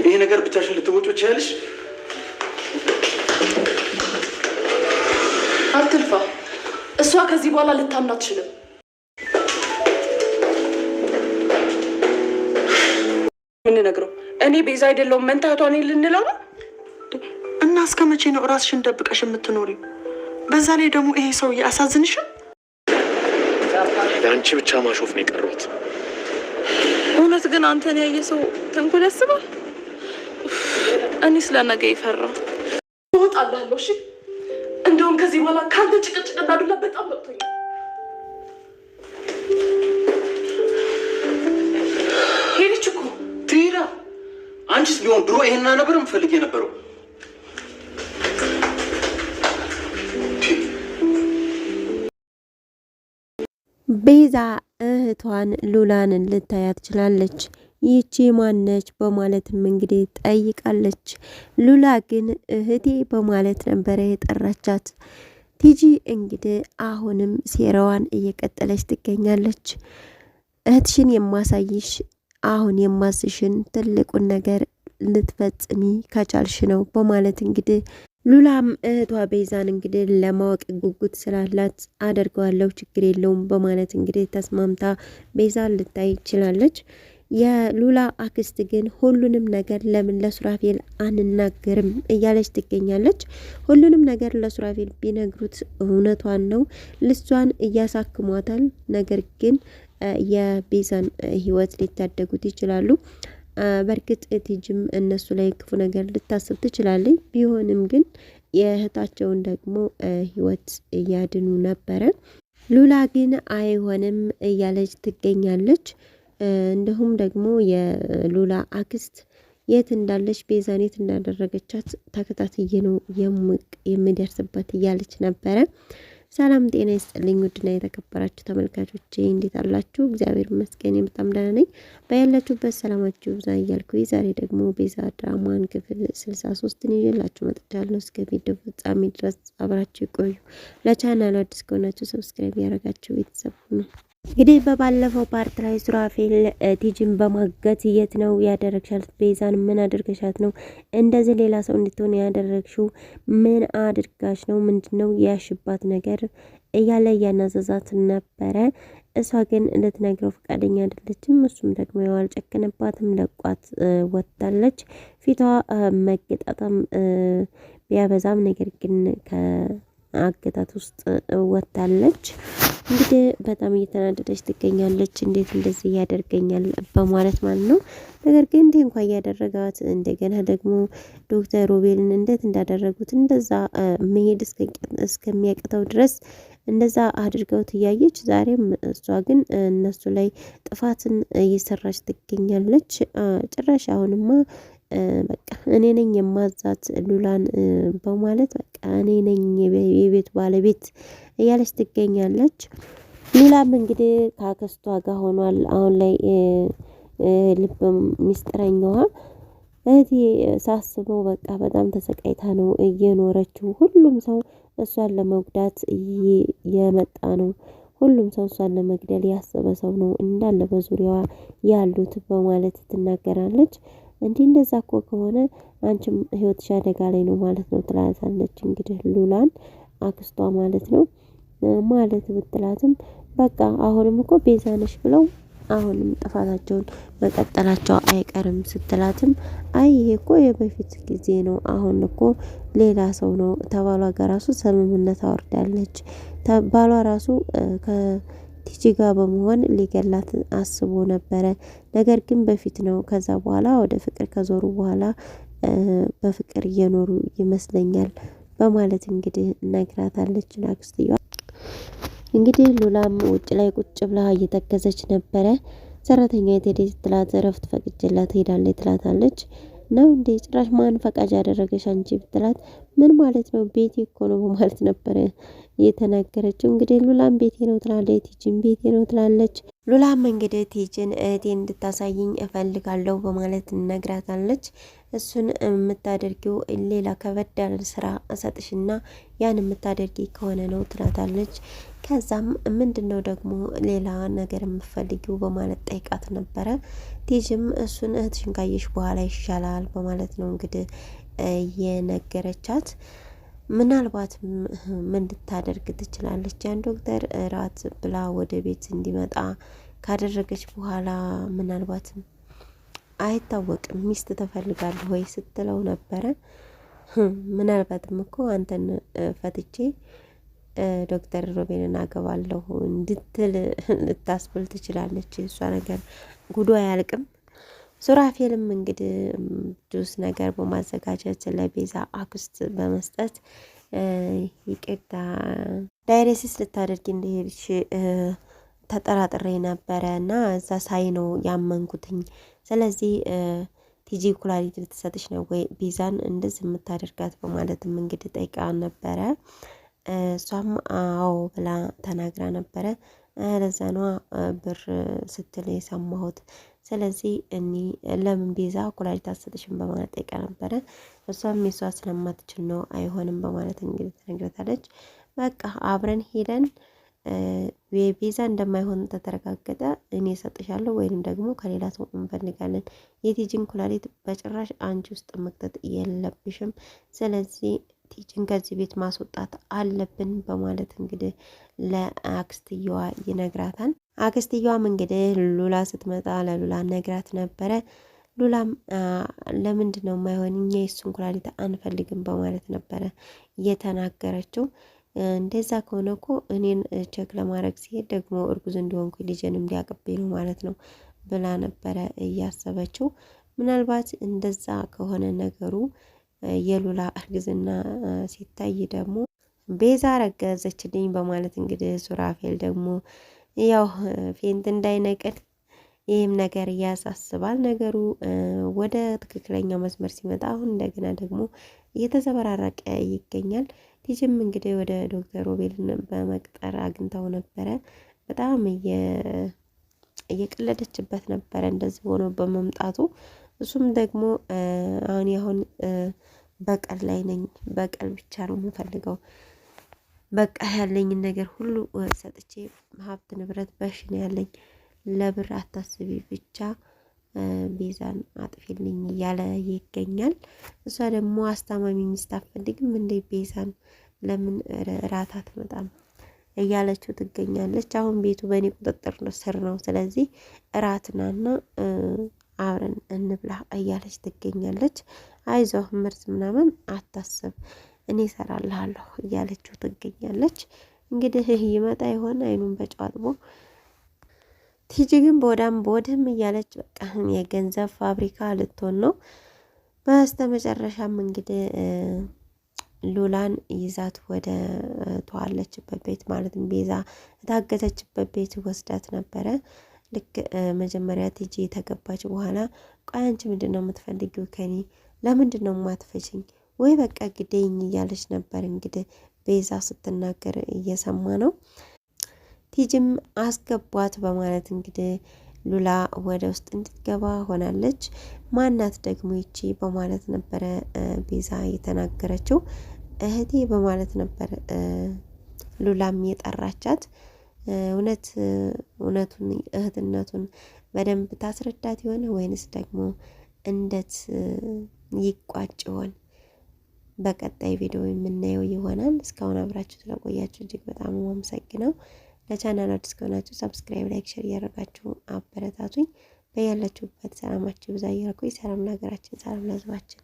ይሄ ነገር ብቻሽን ልትወጪው ትችያለሽ? አትልፋ። እሷ ከዚህ በኋላ ልታምና አትችልም። ምን ነግረው? እኔ ቤዛ አይደለሁም መንታቷ ነኝ ልንለው ነው? እና እስከ መቼ ነው ራስሽን ደብቀሽ የምትኖሪው? በዛ ላይ ደግሞ ይሄ ሰው ያሳዝንሻል። ለአንቺ ብቻ ማሾፍ ነው የቀረሁት። እውነት ግን አንተን ያየ ሰው ተንኮል ያስባል። እኔ ስለነገ ይፈራው እወጣለሁ። እሺ እንደውም ከዚህ በኋላ ካንተ ጭቅጭቅ እንዳዱላ በጣም በቅቶኛል። ሄድች እኮ ትሄዳ። አንቺስ ቢሆን ድሮ ይሄን ነበር የምፈልግ የነበረው። ቤዛ እህቷን ሉላንን ልታያት ትችላለች። ይቺ ማነች በማለትም እንግዲህ ጠይቃለች። ሉላ ግን እህቴ በማለት ነበረ የጠራቻት። ቲጂ እንግዲህ አሁንም ሴራዋን እየቀጠለች ትገኛለች። እህትሽን የማሳይሽ አሁን የማስሽን ትልቁን ነገር ልትፈጽሚ ከቻልሽ ነው በማለት እንግዲህ ሉላም እህቷ ቤዛን እንግዲህ ለማወቅ ጉጉት ስላላት አደርገዋለሁ ችግር የለውም በማለት እንግዲህ ተስማምታ ቤዛን ልታይ ይችላለች። የሉላ አክስት ግን ሁሉንም ነገር ለምን ለሱራፌል አንናገርም እያለች ትገኛለች። ሁሉንም ነገር ለሱራፌል ቢነግሩት እውነቷን ነው፣ ልሷን እያሳክሟታል። ነገር ግን የቤዛን ህይወት ሊታደጉት ይችላሉ። በእርግጥ ቲጂም እነሱ ላይ ክፉ ነገር ልታስብ ትችላለች። ቢሆንም ግን የእህታቸውን ደግሞ ህይወት እያድኑ ነበረ። ሉላ ግን አይሆንም እያለች ትገኛለች። እንዲሁም ደግሞ የሉላ አክስት የት እንዳለች ቤዛን የት እንዳደረገቻት ተከታትዬ ነው የምደርስበት እያለች ነበረ። ሰላም ጤና ይስጥልኝ ውድና የተከበራችሁ ተመልካቾቼ እንዴት አላችሁ? እግዚአብሔር ይመስገን በጣም ደህና ነኝ። በያላችሁበት ሰላማችሁ ይብዛ እያልኩ ዛሬ ደግሞ ቤዛ ድራማን ክፍል 63 ይዤላችሁ መጥቻለሁ። እስከ ቪዲዮ ፍጻሜ ድረስ አብራችሁ ይቆዩ። ለቻናሉ አዲስ ከሆናችሁ ሰብስክራይብ ያደረጋችሁ ቤተሰብ ነው። እንግዲህ በባለፈው ፓርት ላይ ሱራፌል ቲጂን በማገት የት ነው ያደረግሻት? ቤዛን ምን አድርገሻት ነው እንደዚህ ሌላ ሰው እንድትሆን ያደረግሽው? ምን አድርጋሽ ነው? ምንድነው ያሽባት ነገር እያለ እያናዘዛት ነበረ። እሷ ግን ልትነግረው ፈቃደኛ አይደለችም። እሱም ደግሞ ያው አልጨከነባትም፣ ለቋት ወጣለች። ፊቷ መገጣጣም ቢያበዛም ነገር ግን አገታት ውስጥ ወጣለች። እንግዲህ በጣም እየተናደደች ትገኛለች። እንዴት እንደዚህ ያደርገኛል በማለት ማለት ነው። ነገር ግን እንዴ እንኳን ያደረጋት እንደገና ደግሞ ዶክተር ሮቤልን እንዴት እንዳደረጉት እንደዛ መሄድ እስከሚያቅተው ድረስ እንደዛ አድርገውት እያየች ዛሬም እሷ ግን እነሱ ላይ ጥፋትን እየሰራች ትገኛለች። ጭራሽ አሁንማ በቃ እኔ ነኝ የማዛት ሉላን በማለት በቃ እኔ ነኝ የቤት ባለቤት እያለች ትገኛለች። ሉላም እንግዲህ ከአክስቷ ጋር ሆኗል። አሁን ላይ ልብ ሚስጥረኛዋ እህቴ ሳስበው በቃ በጣም ተሰቃይታ ነው እየኖረችው። ሁሉም ሰው እሷን ለመጉዳት የመጣ ነው። ሁሉም ሰው እሷን ለመግደል ያሰበ ሰው ነው እንዳለ በዙሪያዋ ያሉት በማለት ትናገራለች። እንዲህ እንደዛ እኮ ከሆነ አንቺም ህይወትሽ አደጋ ላይ ነው ማለት ነው ትላታለች። እንግዲህ ሉላን አክስቷ ማለት ነው ማለት ብትላትም በቃ አሁንም እኮ ቤዛ ነሽ ብለው አሁንም ጥፋታቸውን መቀጠላቸው አይቀርም ስትላትም አይ ይሄ እኮ የበፊት ጊዜ ነው፣ አሁን እኮ ሌላ ሰው ነው ተባሏ ጋር ራሱ ስምምነት አወርዳለች። ባሏ ራሱ ከቲጂ ጋር በመሆን ሊገላት አስቦ ነበረ። ነገር ግን በፊት ነው። ከዛ በኋላ ወደ ፍቅር ከዞሩ በኋላ በፍቅር እየኖሩ ይመስለኛል በማለት እንግዲህ ነግራታለች አክስትየዋ። እንግዲህ ሉላም ውጭ ላይ ቁጭ ብላ እየተከዘች ነበረ። ሰራተኛ የቴዲ ስትላት እረፍት ፈቅጄላት ሄዳለች ትላታለች። ነው እንዴ ጭራሽ ማን ፈቃጅ ያደረገሽ አንቺ ብትላት ምን ማለት ነው ቤቴ እኮ ነው በማለት ነበረ የተናገረችው። እንግዲህ ሉላም ቤቴ ነው ትላለች፣ ቲጂን ቤቴ ነው ትላለች። ሉላም እንግዲህ ቲጂን እህቴን እንድታሳይኝ እፈልጋለሁ በማለት ነግራታለች። እሱን የምታደርጊው ሌላ ከበድ ያለ ስራ እሰጥሽና ያን የምታደርጊ ከሆነ ነው ትላታለች። ከዛም ምንድነው ደግሞ ሌላ ነገር የምፈልጊው በማለት ጠይቃት ነበረ። ቲጅም እሱን እህትሽን ካየሽ በኋላ ይሻላል በማለት ነው እንግዲህ የነገረቻት። ምናልባት ምን ልታደርግ ትችላለች? ያን ዶክተር እራት ብላ ወደ ቤት እንዲመጣ ካደረገች በኋላ ምናልባትም አይታወቅም ሚስት ትፈልጋለህ ወይ ስትለው ነበረ። ምናልባትም እኮ አንተን ፈትቼ ዶክተር ሮቤልን አገባለሁ እንድትል ልታስብል ትችላለች። እሷ ነገር ጉዶ አያልቅም። ሱራፌልም እንግዲህ ጁስ ነገር በማዘጋጀት ለቤዛ አክስት በመስጠት ይቅርታ ዳይሬሲስ ልታደርጊ እንደሄድሽ ተጠራጥሬ ነበረ እና እዛ ሳይ ነው ያመንኩትኝ። ስለዚህ ቲጂ ኩላሊት ልትሰጥሽ ነው ወይ ቤዛን እንደዚህ የምታደርጋት በማለትም እንግዲህ ጠይቃ ነበረ። እሷም አዎ ብላ ተናግራ ነበረ። ለዛ ነዋ ብር ስትል የሰማሁት። ስለዚህ እኔ ለምን ቤዛ ኩላሊት አትሰጥሽም በማለት ጠይቃ ነበረ። እሷም የሷ ስለማትችል ነው አይሆንም በማለት እንግዲህ ተነግረታለች። በቃ አብረን ሄደን ቤዛ እንደማይሆን ተተረጋገጠ እኔ እሰጥሻለሁ ወይንም ደግሞ ከሌላ ሰው እንፈልጋለን። የቲጂን ኩላሊት በጭራሽ አንቺ ውስጥ መክተት የለብሽም። ስለዚህ ቲጂን ከዚህ ቤት ማስወጣት አለብን በማለት እንግዲህ ለአክስትየዋ ይነግራታል። አክስትየዋም እንግዲህ ሉላ ስትመጣ ለሉላ ነግራት ነበረ። ሉላም ለምንድን ነው የማይሆን እኛ የሱን ኩላሊት አንፈልግም በማለት ነበረ እየተናገረችው። እንደዛ ከሆነ እኮ እኔን ቸክ ለማድረግ ሲሄድ ደግሞ እርጉዝ እንደሆንኩ ልጄንም ሊያቀብኝ ነው ማለት ነው ብላ ነበረ እያሰበችው። ምናልባት እንደዛ ከሆነ ነገሩ የሉላ እርግዝና ሲታይ ደግሞ ቤዛ ረገዘችልኝ በማለት እንግዲህ ሱራፌል ደግሞ ያው ፌንት እንዳይነቅል ይህም ነገር ያሳስባል። ነገሩ ወደ ትክክለኛው መስመር ሲመጣ አሁን እንደገና ደግሞ እየተዘበራረቀ ይገኛል። ቲጂም እንግዲህ ወደ ዶክተር ሮቤልን በመቅጠር አግኝተው ነበረ። በጣም እየቀለደችበት ነበረ እንደዚህ ሆኖ በመምጣቱ። እሱም ደግሞ አሁን በቀል ላይ ነኝ፣ በቀል ብቻ ነው የምፈልገው፣ በቃ ያለኝን ነገር ሁሉ ሰጥቼ ሀብት ንብረት በሽ ነው ያለኝ፣ ለብር አታስቢ ብቻ ቤዛን አጥፊልኝ እያለ ይገኛል። እሷ ደግሞ አስታማሚ ሚስት አትፈልግም እንደ ቤዛን ለምን እራት አትመጣም እያለችው ትገኛለች። አሁን ቤቱ በእኔ ቁጥጥር ስር ነው፣ ስለዚህ እራትናና አብረን እንብላ እያለች ትገኛለች። አይዞህ ምርት ምናምን አታስብ እኔ እሰራልሃለሁ እያለችው ትገኛለች። እንግዲህ ይመጣ ይሆን አይኑን በጨዋጥቦ። ቲጂ ግን በወዳም በወድም እያለች በቃ የገንዘብ ፋብሪካ ልትሆን ነው። በስተ መጨረሻም እንግዲህ ሉላን ይዛት ወደ ተዋለችበት ቤት ማለትም ቤዛ የታገተችበት ቤት ወስዳት ነበረ። ልክ መጀመሪያ ቲጂ የተገባች በኋላ ቆይ አንቺ ምንድን ነው የምትፈልጊው ከኔ? ለምንድን ነው የማትፈችኝ? ወይ በቃ ግደኝ እያለች ነበር እንግዲህ ቤዛ ስትናገር እየሰማ ነው። ቲጂም አስገቧት በማለት እንግዲህ ሉላ ወደ ውስጥ እንድትገባ ሆናለች። ማናት ደግሞ ይቺ በማለት ነበረ ቤዛ የተናገረችው። እህቴ በማለት ነበር ሉላም የጠራቻት። እውነቱን እህትነቱን በደንብ ታስረዳት ይሆን ወይንስ ደግሞ እንዴት ይቋጭ ይሆን? በቀጣይ ቪዲዮ የምናየው ይሆናል። እስካሁን አብራችሁ ስለቆያችሁ እጅግ በጣም አመሰግናለሁ። ለቻናል አዲስ ከሆናችሁ ሰብስክራይብ፣ ላይክ፣ ሼር እያደረጋችሁ አበረታቱኝ። በያላችሁበት ሰላማችሁ ብዛ እያልኩኝ ሰላም ለሀገራችን፣ ሰላም ለሕዝባችን።